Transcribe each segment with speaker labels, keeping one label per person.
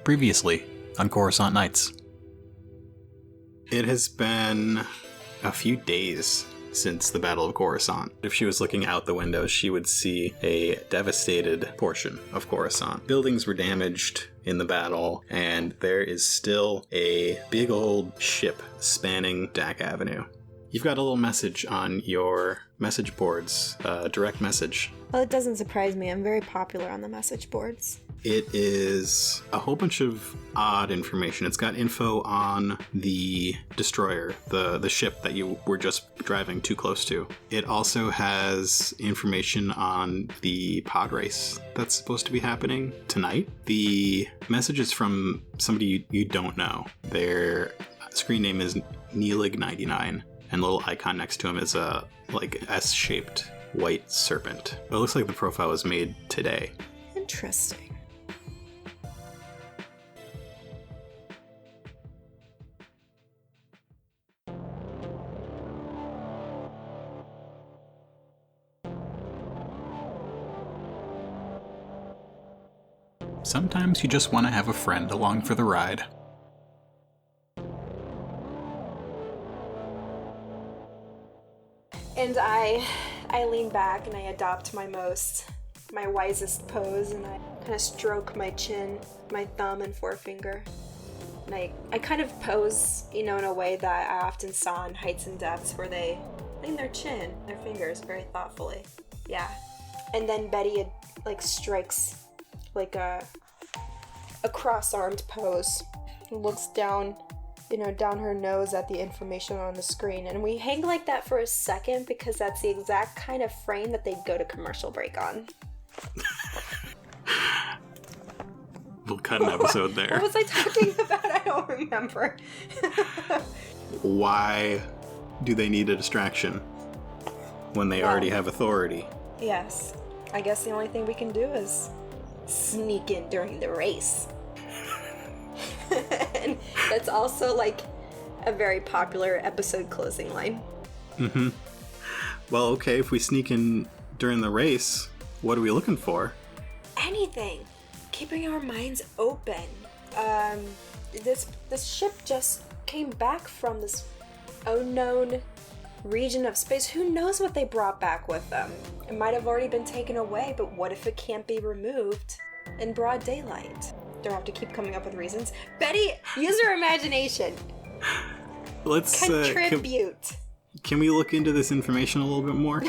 Speaker 1: Previously on Coruscant Nights.
Speaker 2: It has been a few days since the Battle of Coruscant. If she was looking out the window, she would see a devastated portion of Coruscant. Buildings were damaged in the battle, and there is still a big old ship spanning Dak Avenue. You've got a little message on your message boards, direct message.
Speaker 3: Well, it doesn't surprise me. I'm very popular on the message boards.
Speaker 2: It is a whole bunch of odd information. It's got info on the destroyer, the ship that you were just driving too close to. It also has information on the pod race that's supposed to be happening tonight. The message is from somebody you don't know. Their screen name is Neelig99, and the little icon next to him is a S-shaped white serpent. It looks like the profile was made today.
Speaker 3: Interesting.
Speaker 1: Sometimes you just want to have a friend along for the ride.
Speaker 3: And I lean back and I adopt my wisest pose, and I kind of stroke my chin, my thumb and forefinger. And I kind of pose, in a way that I often saw in Heights and Depths, where they lean their chin, their fingers very thoughtfully. Yeah. And then Betty strikes like a cross-armed pose. And looks down, down her nose at the information on the screen. And we hang like that for a second because that's the exact kind of frame that they'd go to commercial break on.
Speaker 2: We'll cut an episode there.
Speaker 3: What was I talking about? I don't remember.
Speaker 2: Why do they need a distraction when they already have authority?
Speaker 3: Yes. I guess the only thing we can do is sneak in during the race. And that's also a very popular episode closing line.
Speaker 2: Mm-hmm. Well, okay, if we sneak in during the race, what are we looking for?
Speaker 3: Anything. Keeping our minds open. This ship just came back from this unknown region of space. Who knows what they brought back with them? It might have already been taken away, but what if it can't be removed in broad daylight? Don't have to keep coming up with reasons. Betty, use your imagination.
Speaker 2: Let's
Speaker 3: contribute.
Speaker 2: Can we look into this information a little bit more?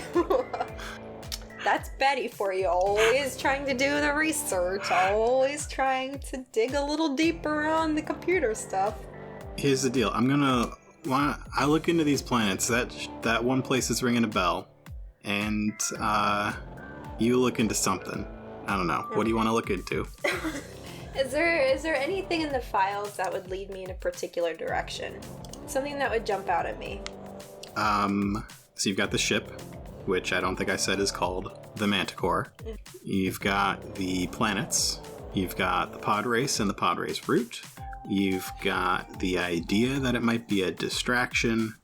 Speaker 3: That's Betty for you. Always trying to do the research. Always trying to dig a little deeper on the computer stuff.
Speaker 2: Here's the deal. I look into these planets. That one place is ringing a bell, and you look into something. I don't know. What do you want to look into?
Speaker 3: Is there anything in the files that would lead me in a particular direction? Something that would jump out at me?
Speaker 2: So you've got the ship, which I don't think I said is called the Manticore. You've got the planets. You've got the pod race and the pod race route. You've got the idea that it might be a distraction.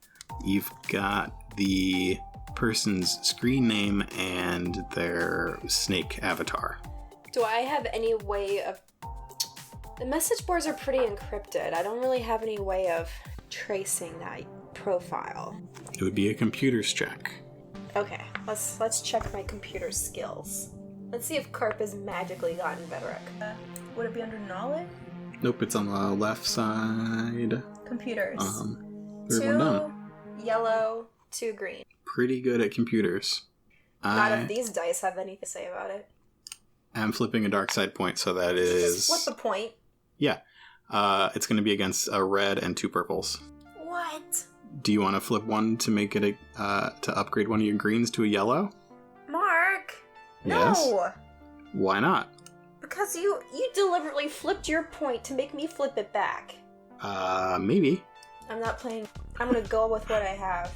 Speaker 2: You've got the person's screen name and their snake avatar.
Speaker 3: Do I have any way of... The message boards are pretty encrypted. I don't really have any way of tracing that profile.
Speaker 2: It would be a computer's check.
Speaker 3: Okay, let's check my computer skills. Let's see if Karp has magically gotten better at... would it be under knowledge?
Speaker 2: Nope, it's on the left side.
Speaker 3: Computers.
Speaker 2: Third one done.
Speaker 3: 2 yellow, 2 green.
Speaker 2: Pretty good at computers.
Speaker 3: Not if these dice have anything to say about it.
Speaker 2: I'm flipping a dark side point, so that is...
Speaker 3: Just flip the point.
Speaker 2: Yeah. It's going to be against a red and 2 purples.
Speaker 3: What?
Speaker 2: Do you want to flip one to make it to upgrade one of your greens to a yellow?
Speaker 3: Mark!
Speaker 2: Yes?
Speaker 3: No!
Speaker 2: Why not?
Speaker 3: Because you deliberately flipped your point to make me flip it back.
Speaker 2: Maybe.
Speaker 3: I'm not playing. I'm going to go with what I have.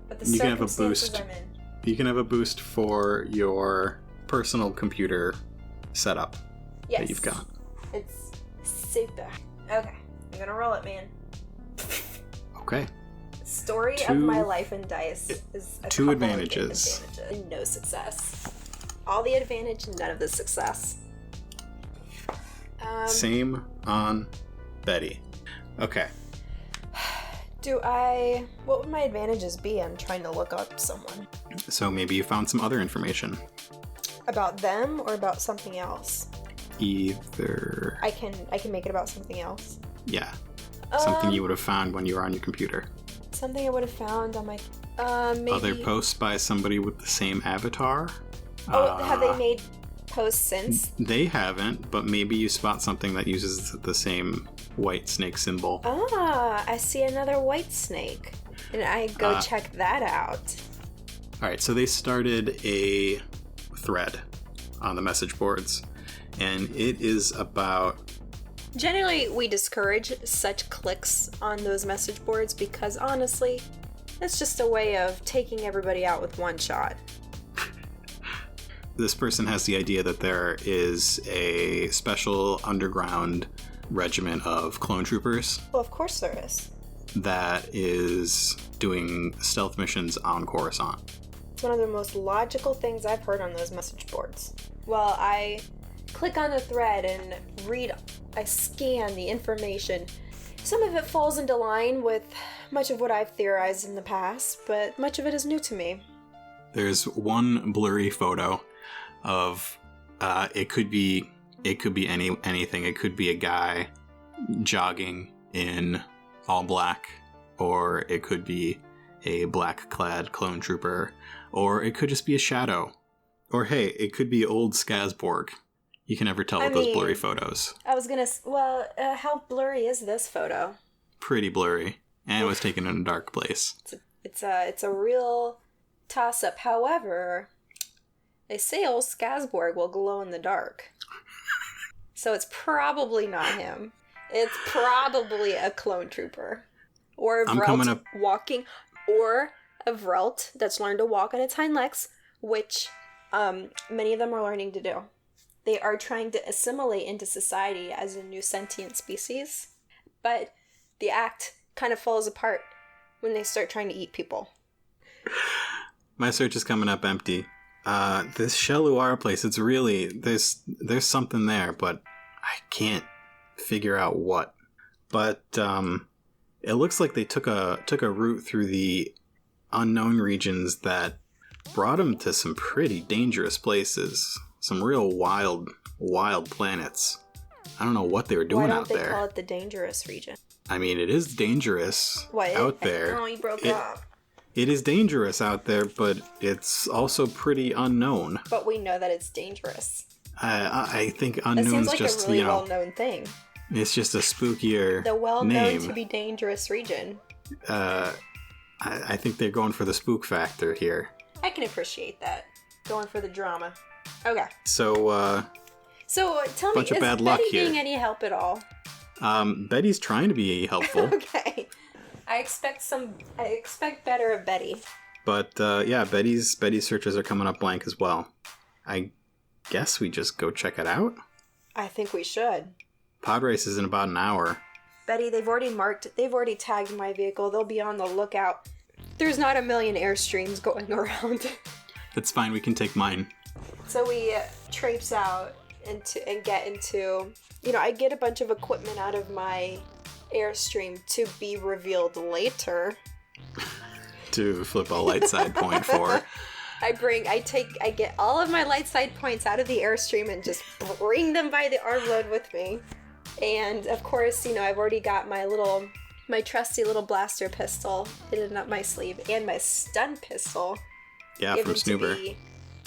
Speaker 3: But the
Speaker 2: You can have a
Speaker 3: circumstances
Speaker 2: boost.
Speaker 3: I'm in.
Speaker 2: You can have a boost for your personal computer setup that you've got.
Speaker 3: It's super. Okay, I'm gonna roll it, man.
Speaker 2: Okay.
Speaker 3: Story of my life in dice is a
Speaker 2: 2
Speaker 3: couple
Speaker 2: advantages.
Speaker 3: of advantages. No success. All the advantage, none of the success.
Speaker 2: Same on Betty. Okay.
Speaker 3: What would my advantages be? I'm trying to look up someone.
Speaker 2: So maybe you found some other information.
Speaker 3: About them or about something else?
Speaker 2: Either.
Speaker 3: I can make it about something else.
Speaker 2: Yeah. Something you would have found when you were on your computer.
Speaker 3: Something I would have found on my... maybe...
Speaker 2: Other posts by somebody with the same avatar?
Speaker 3: Have they made posts since?
Speaker 2: They haven't, but maybe you spot something that uses the same white snake symbol.
Speaker 3: I see another white snake. And I go check that out.
Speaker 2: Alright, so they started a thread on the message boards, and it is about...
Speaker 3: Generally, we discourage such clicks on those message boards because, honestly, it's just a way of taking everybody out with one shot.
Speaker 2: This person has the idea that there is a special underground regiment of clone troopers.
Speaker 3: Well, of course there is.
Speaker 2: That is doing stealth missions on Coruscant.
Speaker 3: It's one of the most logical things I've heard on those message boards. Well, I click on the thread and I scan the information. Some of it falls into line with much of what I've theorized in the past, but much of it is new to me.
Speaker 2: There's one blurry photo of it could be anything. It could be a guy jogging in all black, or it could be a black-clad clone trooper, or it could just be a shadow. Or hey, it could be old Skazborg. You can never tell with those blurry photos.
Speaker 3: I was gonna... Well, how blurry is this photo?
Speaker 2: Pretty blurry. And it was taken in a dark place.
Speaker 3: It's a real toss-up. However, they say old Skazborg will glow in the dark. So it's probably not him. It's probably a clone trooper. Or a Vrelt walking... Or a Vrelt that's learned to walk on its hind legs, which many of them are learning to do. They are trying to assimilate into society as a new sentient species, but the act kind of falls apart when they start trying to eat people.
Speaker 2: My search is coming up empty. This Sheluara place, it's really, there's something there, but I can't figure out what. But it looks like they took a route through the unknown regions that brought them to some pretty dangerous places. Some real wild planets. I don't know what they were doing out there.
Speaker 3: Why don't they call it the dangerous region?
Speaker 2: I mean, it is dangerous out there.
Speaker 3: Oh, you broke up.
Speaker 2: It is dangerous out there, but it's also pretty unknown.
Speaker 3: But we know that it's dangerous.
Speaker 2: I think unknown's
Speaker 3: like
Speaker 2: just,
Speaker 3: a really well-known thing.
Speaker 2: It's just a spookier
Speaker 3: the well-known
Speaker 2: name.
Speaker 3: To be dangerous region.
Speaker 2: I think they're going for the spook factor here.
Speaker 3: I can appreciate that. Going for the drama. Okay.
Speaker 2: So
Speaker 3: tell me, is Betty being any help at all?
Speaker 2: Betty's trying to be helpful.
Speaker 3: Okay. I expect better of Betty.
Speaker 2: But yeah, Betty's searches are coming up blank as well. I guess we just go check it out?
Speaker 3: I think we should.
Speaker 2: Pod race is in about an hour.
Speaker 3: Betty, they've already tagged my vehicle. They'll be on the lookout. There's not a million Airstreams going around.
Speaker 2: That's fine, we can take mine.
Speaker 3: So we traipse out and get into... I get a bunch of equipment out of my Airstream to be revealed later.
Speaker 2: To flip a light side point for.
Speaker 3: I get all of my light side points out of the Airstream and just bring them by the arm load with me. And of course, I've already got my trusty little blaster pistol hidden up my sleeve and my stun pistol.
Speaker 2: Yeah, from Snoober.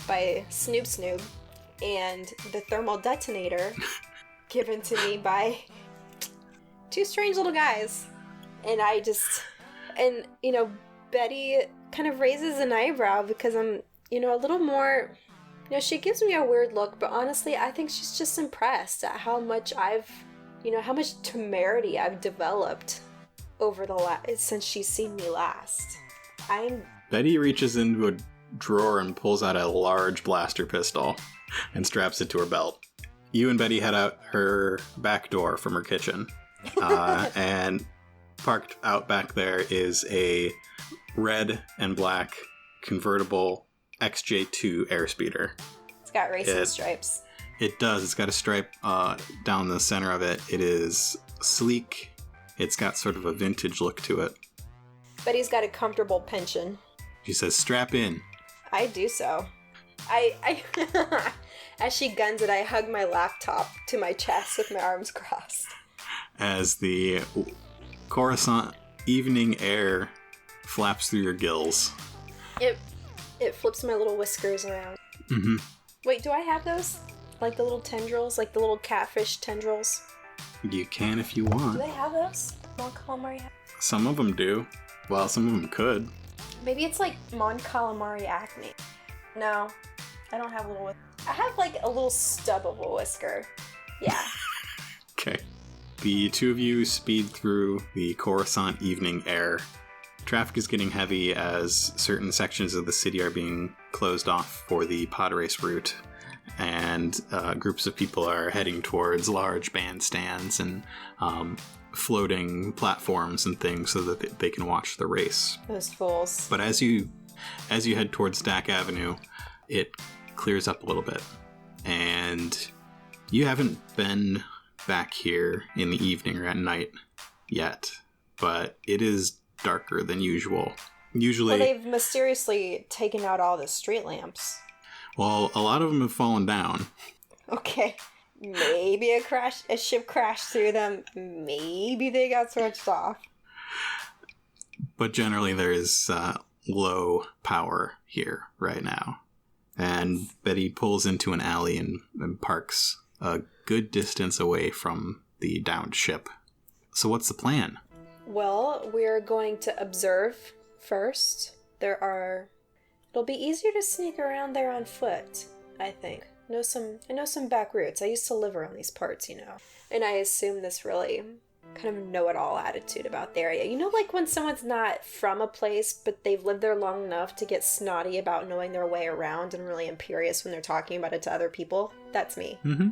Speaker 3: By Snoob. And the thermal detonator given to me by two strange little guys. And Betty kind of raises an eyebrow because I'm, a little more, she gives me a weird look, but honestly, I think she's just impressed at how much how much temerity I've developed over since she's seen me last.
Speaker 2: Betty reaches into a drawer and pulls out a large blaster pistol and straps it to her belt. You and Betty head out her back door from her kitchen. And parked out back there is a red and black convertible XJ2 airspeeder.
Speaker 3: It's got racing stripes.
Speaker 2: It does. It's got a stripe down the center of it. It is sleek. It's got sort of a vintage look to it.
Speaker 3: Betty's got a comfortable pension.
Speaker 2: She says, strap in.
Speaker 3: I do so. I as she guns it, I hug my laptop to my chest with my arms crossed.
Speaker 2: As the Coruscant evening air flaps through your gills.
Speaker 3: It flips my little whiskers around.
Speaker 2: Mm-hmm.
Speaker 3: Wait, do I have those? Like the little tendrils? Like the little catfish tendrils?
Speaker 2: You can if you want.
Speaker 3: Do they have those? Mon calamari?
Speaker 2: Some of them do. Well, some of them could.
Speaker 3: Maybe it's like Mon calamari acne. No, I don't have a little. I have like a little stub of a whisker. Yeah.
Speaker 2: Okay. The two of you speed through the Coruscant evening air. Traffic is getting heavy as certain sections of the city are being closed off for the pod race route, and groups of people are heading towards large bandstands and floating platforms and things so that they can watch the race.
Speaker 3: Those fools.
Speaker 2: But as you head towards Stack Avenue, it clears up a little bit, and you haven't been back here in the evening or at night yet, but it is darker than usual. Usually,
Speaker 3: well, they've mysteriously taken out all the street lamps.
Speaker 2: Well, a lot of them have fallen down.
Speaker 3: Okay, maybe a ship crashed through them. Maybe they got switched off.
Speaker 2: But generally, there is low power here right now. And Betty pulls into an alley and parks a good distance away from the downed ship. So what's the plan?
Speaker 3: Well, we're going to observe first. It'll be easier to sneak around there on foot, I think. I know some back routes. I used to live around these parts, you know. And I assume this really kind of know-it-all attitude about the area. You know, like when someone's not from a place, but they've lived there long enough to get snotty about knowing their way around and really imperious when they're talking about it to other people? That's me.
Speaker 2: Mm-hmm.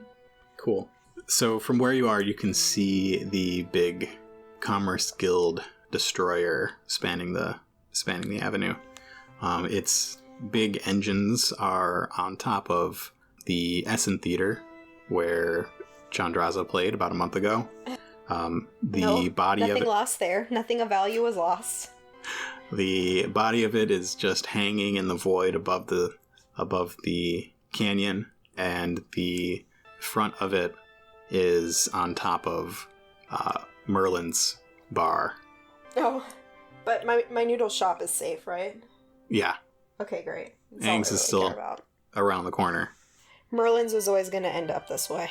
Speaker 2: Cool. So from where you are, you can see the big Commerce Guild destroyer spanning the avenue. Its big engines are on top of the Essen Theater, where Chandraza played about a month ago.
Speaker 3: Nothing lost there. Nothing of value was lost.
Speaker 2: The body of it is just hanging in the void above the canyon, and the front of it is on top of Merlin's bar.
Speaker 3: Oh, but my noodle shop is safe, right?
Speaker 2: Yeah.
Speaker 3: Okay, great.
Speaker 2: Ang's is still around the corner.
Speaker 3: Merlin's was always going to end up this way.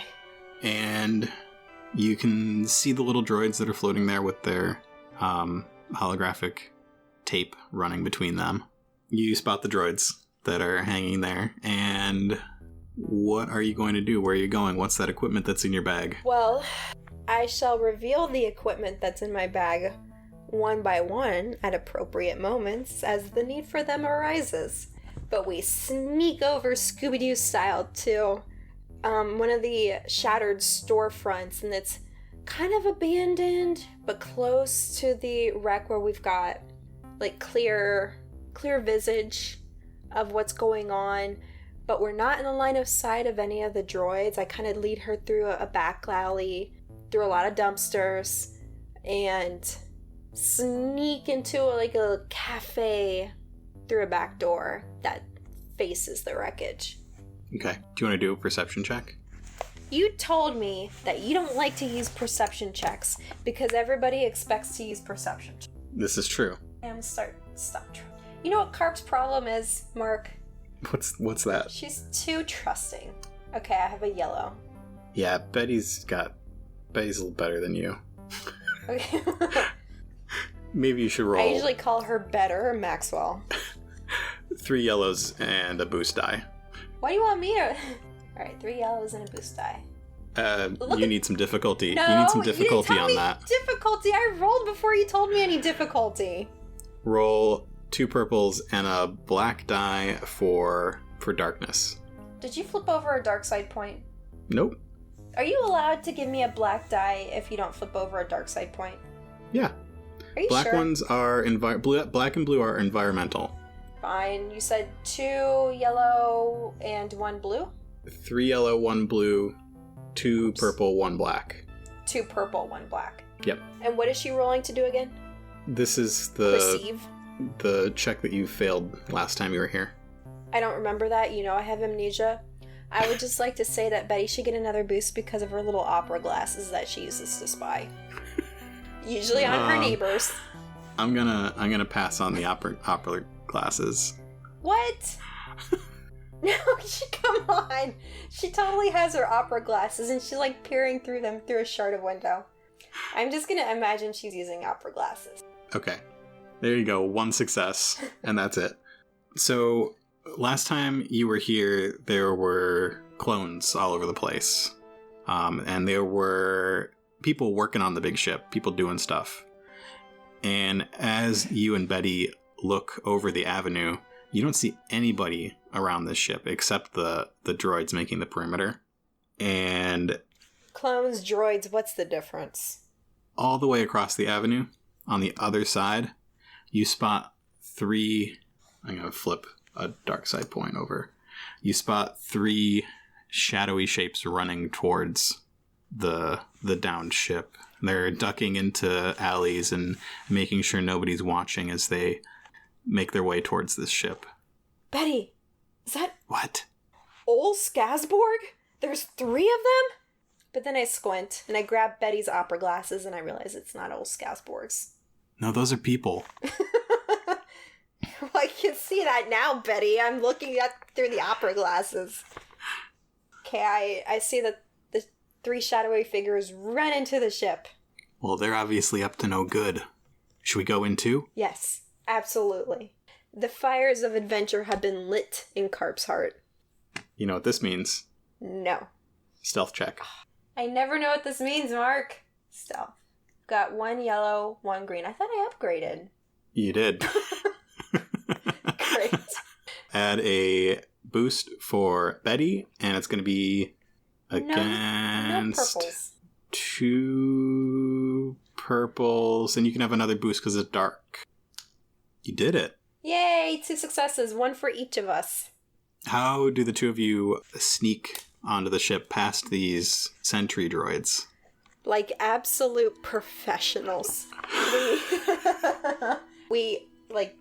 Speaker 2: And you can see the little droids that are floating there with their holographic tape running between them. You spot the droids that are hanging there, and what are you going to do? Where are you going? What's that equipment that's in your bag?
Speaker 3: Well, I shall reveal the equipment that's in my bag one by one at appropriate moments as the need for them arises. But we sneak over Scooby-Doo style to one of the shattered storefronts, and it's kind of abandoned, but close to the wreck where we've got like clear visage of what's going on, but we're not in the line of sight of any of the droids. I kind of lead her through a back alley, through a lot of dumpsters, and sneak into a cafe through a back door that faces the wreckage.
Speaker 2: Okay. Do you want to do a perception check?
Speaker 3: You told me that you don't like to use perception checks because everybody expects to use perception checks.
Speaker 2: This is true.
Speaker 3: And stop. You know what Karp's problem is, Mark?
Speaker 2: What's that?
Speaker 3: She's too trusting. Okay, I have a yellow.
Speaker 2: Yeah, Betty's a little better than you.
Speaker 3: Okay.
Speaker 2: Maybe you should roll.
Speaker 3: I usually call her better, Maxwell.
Speaker 2: 3 yellows and a boost die.
Speaker 3: Why do you want me to... Alright, 3 yellows and a boost die.
Speaker 2: You need some difficulty.
Speaker 3: No,
Speaker 2: you need some difficulty
Speaker 3: you didn't tell
Speaker 2: on
Speaker 3: me
Speaker 2: that.
Speaker 3: Difficulty? I rolled before you told me any difficulty.
Speaker 2: Roll 2 purples and a black die for darkness.
Speaker 3: Did you flip over a dark side point?
Speaker 2: Nope.
Speaker 3: Are you allowed to give me a black die if you don't flip over a dark side point?
Speaker 2: Yeah.
Speaker 3: Are you
Speaker 2: Black
Speaker 3: sure?
Speaker 2: ones are black and blue are environmental.
Speaker 3: Fine. You said 2 yellow and 1 blue?
Speaker 2: 3 yellow, 1 blue, 2 purple, 1 black.
Speaker 3: 2 purple, 1 black.
Speaker 2: Yep.
Speaker 3: And what is she rolling to do again?
Speaker 2: This is
Speaker 3: Perceive?
Speaker 2: the check that you failed last time you were here.
Speaker 3: I don't remember that. You know I have amnesia. I would just like to say that Betty should get another boost because of her little opera glasses that she uses to spy. Usually on her neighbors.
Speaker 2: I'm gonna pass on the opera glasses.
Speaker 3: What? No, come on. She totally has her opera glasses and she's like peering through them through a sharded window. I'm just gonna imagine she's using opera glasses.
Speaker 2: Okay. There you go. 1 success. And that's it. So, last time you were here, there were clones all over the place. And there were people working on the big ship, people doing stuff. And as you and Betty look over the avenue, you don't see anybody around this ship except the droids making the perimeter. And
Speaker 3: Clones, droids, what's the difference?
Speaker 2: all the way across the avenue, on the other side, you spot 3... I'm going to flip a dark side point over. You spot 3 shadowy shapes running towards the downed ship. They're ducking into alleys and making sure nobody's watching as they make their way towards this ship.
Speaker 3: Betty, is that
Speaker 2: What?
Speaker 3: Ol Skazborg? There's 3 of them? But then I squint and I grab Betty's opera glasses and I realize it's not Ol Skazborg's.
Speaker 2: No, those are people.
Speaker 3: Well, I can see that now, Betty. I'm looking at through the opera glasses. Okay, I see that the 3 shadowy figures run into the ship.
Speaker 2: Well, they're obviously up to no good. Should we go in too?
Speaker 3: Yes, absolutely. The fires of adventure have been lit in Karp's heart.
Speaker 2: You know what this means.
Speaker 3: No.
Speaker 2: Stealth check.
Speaker 3: I never know what this means, Mark. Stealth. Got 1 yellow, 1 green. I thought I upgraded.
Speaker 2: You did.
Speaker 3: Great.
Speaker 2: Add a boost for Betty, and it's going to be
Speaker 3: No
Speaker 2: against
Speaker 3: purples.
Speaker 2: 2 purples, and you can have another boost because it's dark. You did it.
Speaker 3: Yay, 2 successes, 1 for each of us.
Speaker 2: How do the 2 of you sneak onto the ship past these sentry droids?
Speaker 3: Like absolute professionals. We like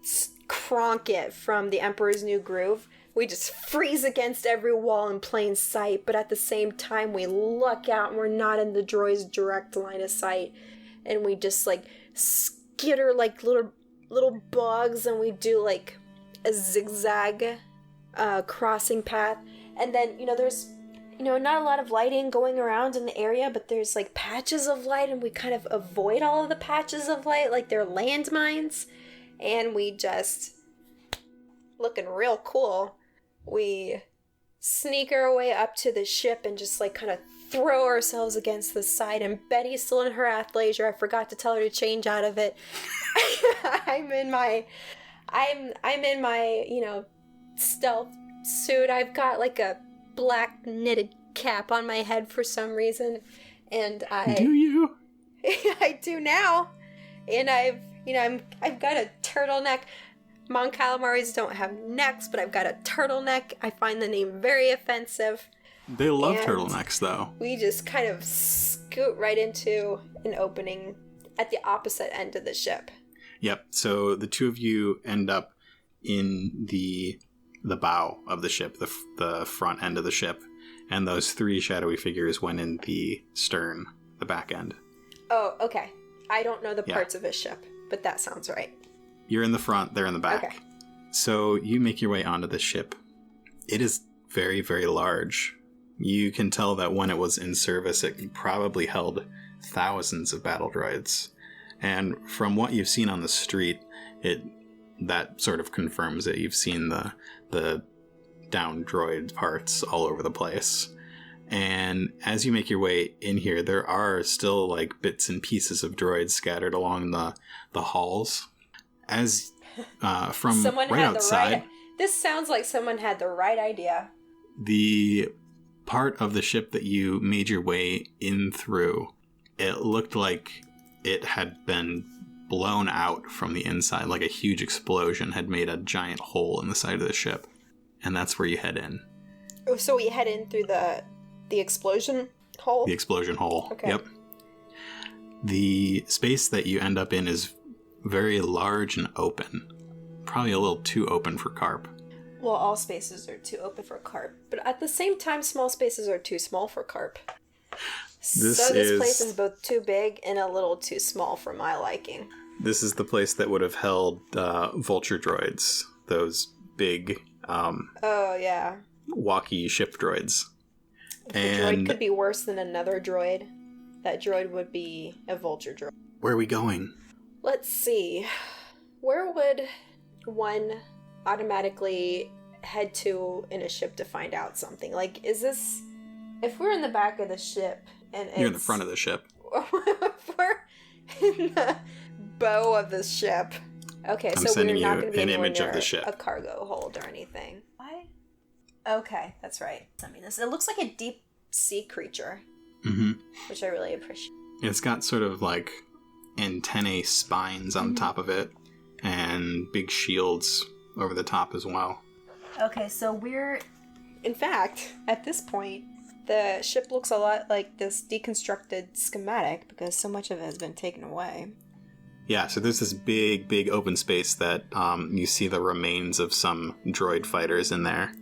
Speaker 3: cronk it from the Emperor's New Groove. We just freeze against every wall in plain sight, but at the same time we look out and we're not in the droid's direct line of sight. And we just like skitter like little bugs, and we do like a zigzag crossing path. And then, there's not a lot of lighting going around in the area, but there's like patches of light, and we kind of avoid all of the patches of light like they're landmines. And we just, looking real cool, we sneak our way up to the ship and just like kind of throw ourselves against the side. And Betty's still in her athleisure. I forgot to tell her to change out of it. I'm in my stealth suit. I've got like a black knitted cap on my head for some reason, and
Speaker 2: Do you?
Speaker 3: I do now. And I've got a turtleneck. Mon Calamaris don't have necks, but I've got a turtleneck. I find the name very offensive.
Speaker 2: They love
Speaker 3: And
Speaker 2: turtlenecks, though.
Speaker 3: We just kind of scoot right into an opening at the opposite end of the ship.
Speaker 2: Yep. So the 2 of you end up in the bow of the ship, the front end of the ship, and those 3 shadowy figures went in the stern, the back end.
Speaker 3: Oh, okay. I don't know the parts of a ship, but that sounds right.
Speaker 2: You're in the front, they're in the back.
Speaker 3: Okay.
Speaker 2: So you make your way onto the ship. It is very, very large. You can tell that when it was in service, it probably held thousands of battle droids. And from what you've seen on the street, that sort of confirms it. You've seen the down droid parts all over the place. And as you make your way in here, there are still like bits and pieces of droids scattered along the halls. As from
Speaker 3: Someone
Speaker 2: right
Speaker 3: had
Speaker 2: outside,
Speaker 3: this sounds like someone had the right idea.
Speaker 2: the part of the ship that you made your way in through, it looked like it had been blown out from the inside, like a huge explosion had made a giant hole in the side of the ship. And that's where you head in.
Speaker 3: Oh, so we head in through the explosion hole?
Speaker 2: The explosion hole.
Speaker 3: Okay.
Speaker 2: Yep. The space that you end up in is very large and open. Probably a little too open for Karp.
Speaker 3: Well, all spaces are too open for Karp. But at the same time, small spaces are too small for Karp. This place is both too big and a little too small for my liking.
Speaker 2: This is the place that would have held vulture droids. Those big...
Speaker 3: oh, yeah.
Speaker 2: walkie ship droids.
Speaker 3: If the droid could be worse than another droid, that droid would be a vulture droid.
Speaker 2: Where are we going?
Speaker 3: Let's see. Where would one automatically head to in a ship to find out something? Like, is this... If we're in the back of the ship and
Speaker 2: You're in the front of the ship.
Speaker 3: If we're in the bow of the ship. Okay, so we're not going to be anywhere near a cargo hold or anything. Why? Okay, that's right. I mean, it looks like a deep sea creature, which I really appreciate.
Speaker 2: It's got sort of like antennae spines on top of it, and big shields over the top as well.
Speaker 3: Okay, so in fact, at this point, the ship looks a lot like this deconstructed schematic because so much of it has been taken away.
Speaker 2: Yeah, so there's this big open space that you see the remains of some droid fighters in there.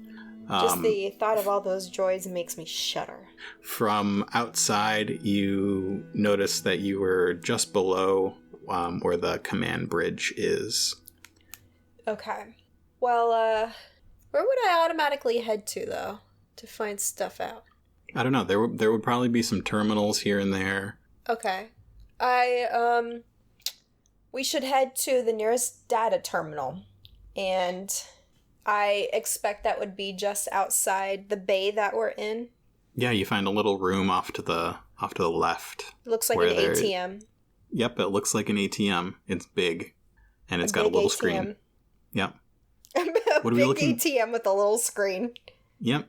Speaker 3: Just the thought of all those droids makes me shudder.
Speaker 2: From outside, you notice that you were just below where the command bridge is.
Speaker 3: Okay. Well, where would I automatically head to, though, to find stuff out?
Speaker 2: I don't know. There would probably be some terminals here and there.
Speaker 3: Okay. We should head to the nearest data terminal, and I expect that would be just outside the bay that we're in.
Speaker 2: Yeah, you find a little room off to the left.
Speaker 3: Looks like an ATM.
Speaker 2: Yep, it looks like an ATM. It's big, and it's got a little screen. Yep.
Speaker 3: What are we looking? ATM with a little screen.
Speaker 2: Yep.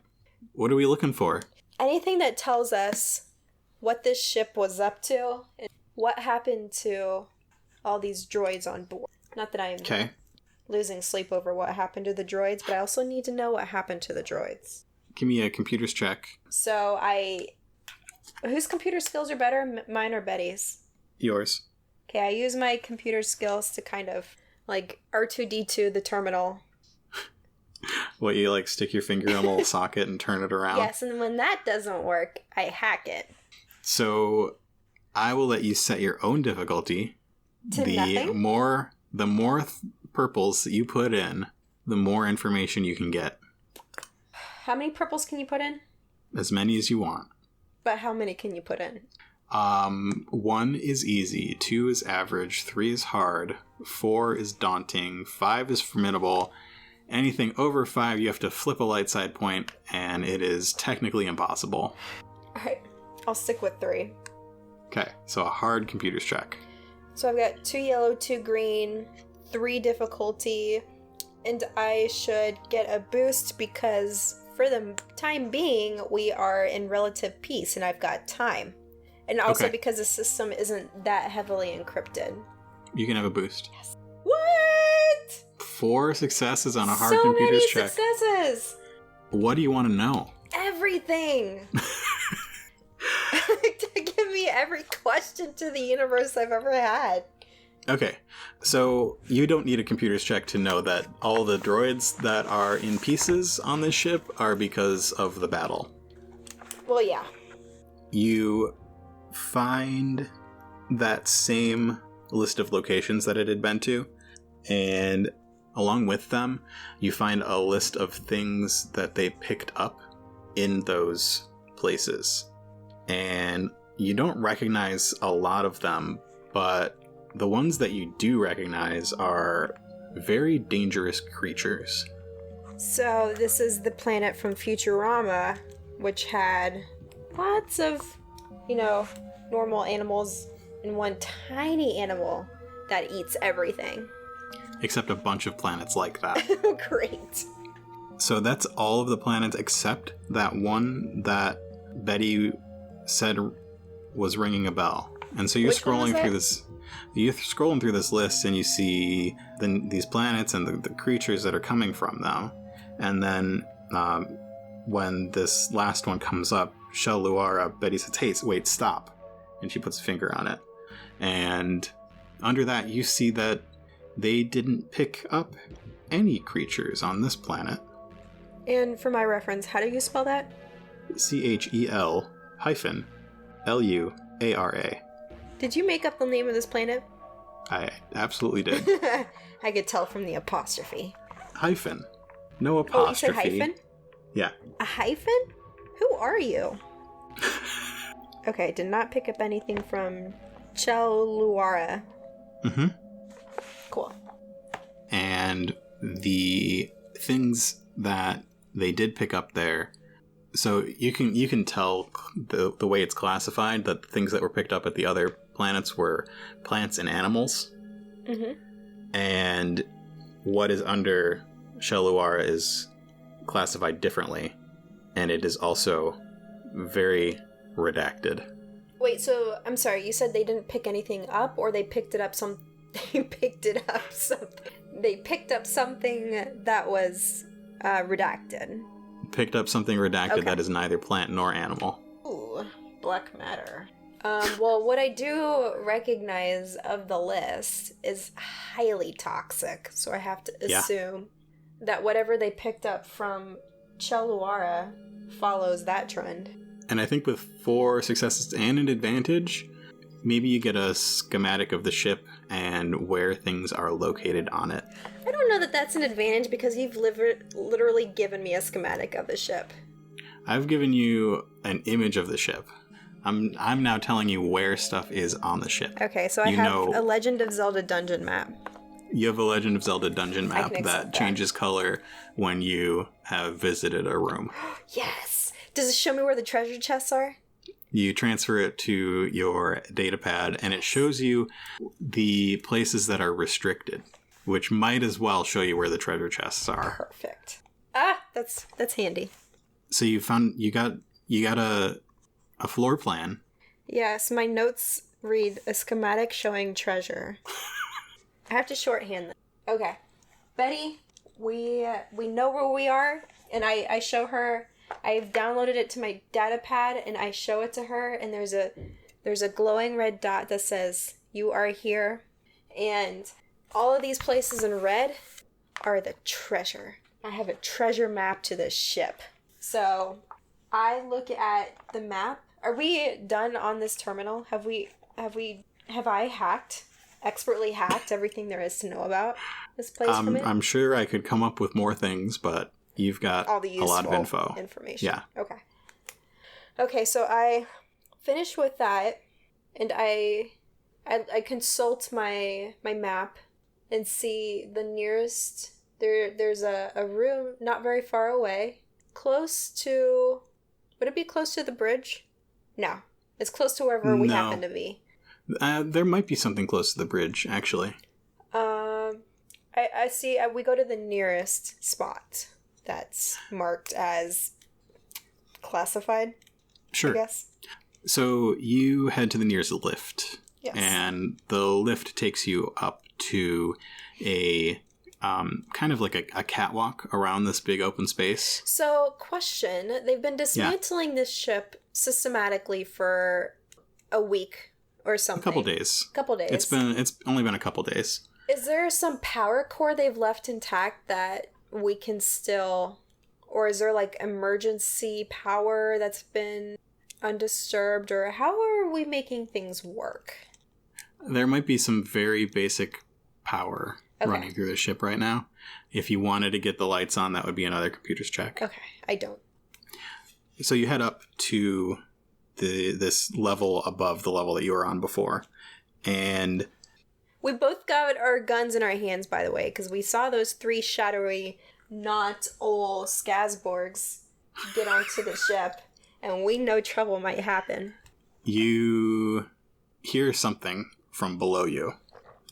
Speaker 2: What are we looking for?
Speaker 3: Anything that tells us what this ship was up to and what happened to all these droids on board. Not that I'm losing sleep over what happened to the droids, but I also need to know what happened to the droids.
Speaker 2: Give me a computer's check.
Speaker 3: So whose computer skills are better, mine or Betty's?
Speaker 2: Yours.
Speaker 3: Okay, I use my computer skills to kind of, like, R2-D2 the terminal.
Speaker 2: What, you, like, stick your finger in a little socket and turn it around?
Speaker 3: Yes, and when that doesn't work, I hack it.
Speaker 2: So, I will let you set your own difficulty.
Speaker 3: To nothing?
Speaker 2: The more purples that you put in, the more information you can get.
Speaker 3: How many purples can you put in?
Speaker 2: As many as you want.
Speaker 3: But how many can you put in?
Speaker 2: 1 is easy, 2 is average, 3 is hard, 4 is daunting, 5 is formidable. Anything over 5, you have to flip a light side point, and it is technically impossible.
Speaker 3: Alright, I'll stick with 3.
Speaker 2: Okay, so a hard computer's check.
Speaker 3: So I've got 2 yellow, 2 green, 3 difficulty, and I should get a boost because for the time being, we are in relative peace, and I've got time. And also because the system isn't that heavily encrypted.
Speaker 2: You can have a boost.
Speaker 3: Yes. What?
Speaker 2: 4 successes on a hard computer's check.
Speaker 3: So many successes!
Speaker 2: What do you want to know?
Speaker 3: Everything! Give me every question to the universe I've ever had.
Speaker 2: Okay, so you don't need a computer's check to know that all the droids that are in pieces on this ship are because of the battle.
Speaker 3: Well, yeah.
Speaker 2: You find that same list of locations that it had been to, and along with them, you find a list of things that they picked up in those places. And you don't recognize a lot of them, but the ones that you do recognize are very dangerous creatures.
Speaker 3: So this is the planet from Futurama, which had lots of, normal animals and one tiny animal that eats everything.
Speaker 2: Except a bunch of planets like that.
Speaker 3: Great.
Speaker 2: So that's all of the planets except that one that Betty said was ringing a bell. And so you're scrolling through this. You're scrolling through this list and you see these planets and the creatures that are coming from them. And then when this last one comes up, Shell Luara, Betty says, "Hey, wait, stop." And she puts a finger on it. And under that, you see that they didn't pick up any creatures on this planet.
Speaker 3: And for my reference, how do you spell that?
Speaker 2: CHEL-LUARA.
Speaker 3: Did you make up the name of this planet?
Speaker 2: I absolutely did.
Speaker 3: I could tell from the apostrophe.
Speaker 2: Hyphen. No apostrophe.
Speaker 3: Oh, you said hyphen?
Speaker 2: Yeah.
Speaker 3: A hyphen? Who are you? Okay, did not pick up anything from Cheluara.
Speaker 2: Mm-hmm.
Speaker 3: Cool.
Speaker 2: And the things that they did pick up there, so you can tell the way it's classified that the things that were picked up at the other planets were plants and animals.
Speaker 3: Mm-hmm.
Speaker 2: And what is under Sheluara is classified differently, and it is also very redacted.
Speaker 3: Wait, so I'm sorry, you said they didn't pick anything up, or they picked it up they picked up something that was redacted.
Speaker 2: Picked up something redacted
Speaker 3: Okay.
Speaker 2: that is neither plant nor animal.
Speaker 3: Ooh, black matter. Well, what I do recognize of the list is highly toxic, so I have to assume that whatever they picked up from Cheluara follows that trend.
Speaker 2: And I think with 4 successes and an advantage, maybe you get a schematic of the ship and where things are located on it.
Speaker 3: I don't know that that's an advantage because you've literally given me a schematic of the ship.
Speaker 2: I've given you an image of the ship. I'm now telling you where stuff is on the ship.
Speaker 3: Okay, so I have a Legend of Zelda dungeon map.
Speaker 2: You have a Legend of Zelda dungeon
Speaker 3: I
Speaker 2: map
Speaker 3: can
Speaker 2: that
Speaker 3: accept
Speaker 2: changes color when you have visited a room.
Speaker 3: Yes! Does it show me where the treasure chests are?
Speaker 2: You transfer it to your data pad, and it shows you the places that are restricted, which might as well show you where the treasure chests are.
Speaker 3: Perfect. Ah, that's handy.
Speaker 2: So you got a floor plan.
Speaker 3: Yes, my notes read a schematic showing treasure. I have to shorthand them. Okay. Betty, we know where we are, and I show her. I've downloaded it to my data pad, and I show it to her, and there's a glowing red dot that says, "You are here." And all of these places in red are the treasure. I have a treasure map to this ship. So I look at the map. Are we done on this terminal? Have I expertly hacked everything there is to know about this place from it?
Speaker 2: I'm sure I could come up with more things, but you've got
Speaker 3: All the
Speaker 2: a lot of
Speaker 3: useful information.
Speaker 2: Yeah.
Speaker 3: Okay, so I finish with that, and I consult my map and see the nearest. There's a room not very far away, close to. Would it be close to the bridge? No, it's close to wherever we happen to be.
Speaker 2: There might be something close to the bridge, actually.
Speaker 3: I see. We go to the nearest spot that's marked as classified.
Speaker 2: Sure.
Speaker 3: I guess.
Speaker 2: So you head to the nearest lift.
Speaker 3: Yes.
Speaker 2: And the lift takes you up to a kind of like a catwalk around this big open space.
Speaker 3: So, question. They've been dismantling this ship systematically for a week or something.
Speaker 2: A couple days. It's only been a couple days.
Speaker 3: Is there some power core they've left intact that we can still... Or is there, like, emergency power that's been undisturbed? Or how are we making things work?
Speaker 2: There might be some very basic power running through the ship right now. If you wanted to get the lights on, that would be another computer's check.
Speaker 3: Okay, I don't.
Speaker 2: So you head up to this level above the level that you were on before. And...
Speaker 3: We both got our guns in our hands, by the way, because we saw those 3 shadowy, not old Skazborgs get onto the ship, and we know trouble might happen.
Speaker 2: You hear something from below you,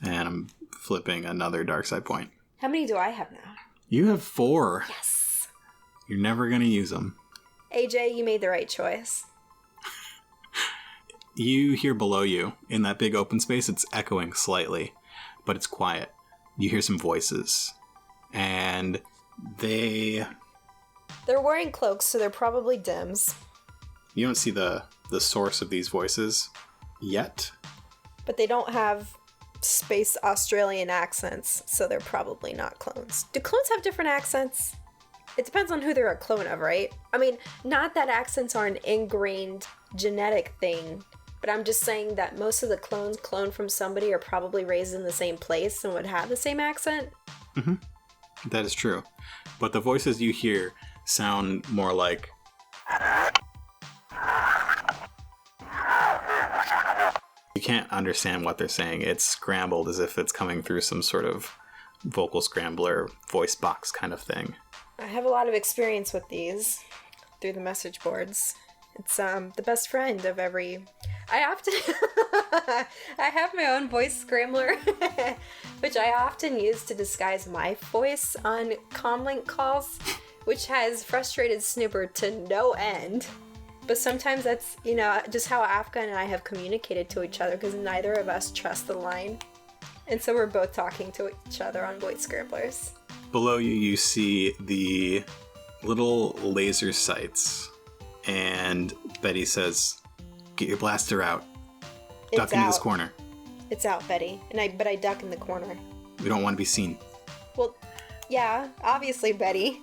Speaker 2: and I'm flipping another dark side point.
Speaker 3: How many do I have now?
Speaker 2: You have 4.
Speaker 3: Yes.
Speaker 2: You're never going to use them.
Speaker 3: AJ, you made the right choice.
Speaker 2: You hear below you, in that big open space, it's echoing slightly, but it's quiet. You hear some voices, and they
Speaker 3: They're wearing cloaks, so they're probably Dims.
Speaker 2: You don't see the source of these voices yet.
Speaker 3: But they don't have space Australian accents, so they're probably not clones. Do clones have different accents? It depends on who they're a clone of, right? I mean, not that accents are an ingrained genetic thing, but I'm just saying that most of the clones cloned from somebody are probably raised in the same place and would have the same accent.
Speaker 2: Mm-hmm. That is true. But the voices you hear sound more like... You can't understand what they're saying. It's scrambled as if it's coming through some sort of vocal scrambler, voice box kind of thing.
Speaker 3: I have a lot of experience with these through the message boards. It's the best friend of every... I often... I have my own voice scrambler, which I often use to disguise my voice on comlink calls, which has frustrated Snooper to no end. But sometimes that's, just how Afka and I have communicated to each other, because neither of us trust the line. And so we're both talking to each other on voice scramblers.
Speaker 2: Below you, you see the little laser sights. And Betty says, "Get your blaster out. Duck into this corner."
Speaker 3: It's out, Betty. But I duck in the corner.
Speaker 2: We don't want to be seen.
Speaker 3: Well, yeah, obviously, Betty.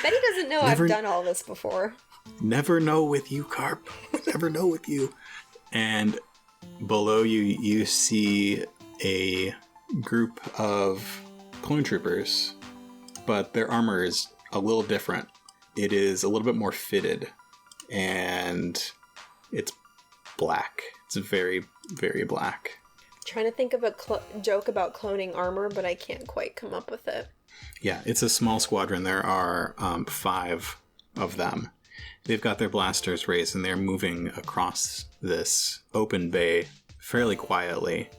Speaker 3: Betty doesn't know I've done all this before.
Speaker 2: Never know with you, Karp. Never know with you. And below you, you see a group of clone troopers, but their armor is a little different. It is a little bit more fitted, and it's black. It's very, very black.
Speaker 3: I'm trying to think of a joke about cloning armor, but I can't quite come up with it.
Speaker 2: Yeah, it's a small squadron. There are 5 of them. They've got their blasters raised, and they're moving across this open bay fairly quietly.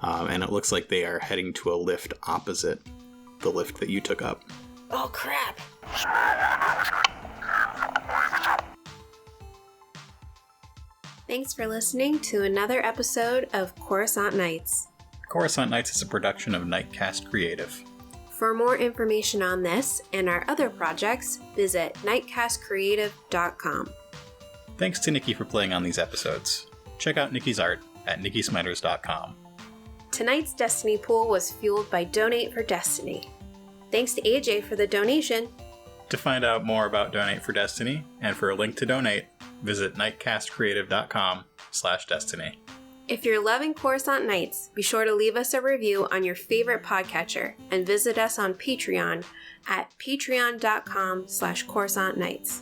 Speaker 2: And it looks like they are heading to a lift opposite the lift that you took up.
Speaker 3: Oh, crap!
Speaker 4: Thanks for listening to another episode of Coruscant Nights.
Speaker 1: Coruscant Nights is a production of Nightcast Creative.
Speaker 4: For more information on this and our other projects, visit nightcastcreative.com.
Speaker 1: Thanks to Nikki for playing on these episodes. Check out Nikki's art at nikkismiters.com.
Speaker 4: Tonight's Destiny pool was fueled by Donate for Destiny. Thanks to AJ for the donation.
Speaker 1: To find out more about Donate for Destiny and for a link to donate, visit nightcastcreative.com/destiny.
Speaker 4: If you're loving Coruscant Nights, be sure to leave us a review on your favorite podcatcher and visit us on Patreon at patreon.com/CoruscantNights.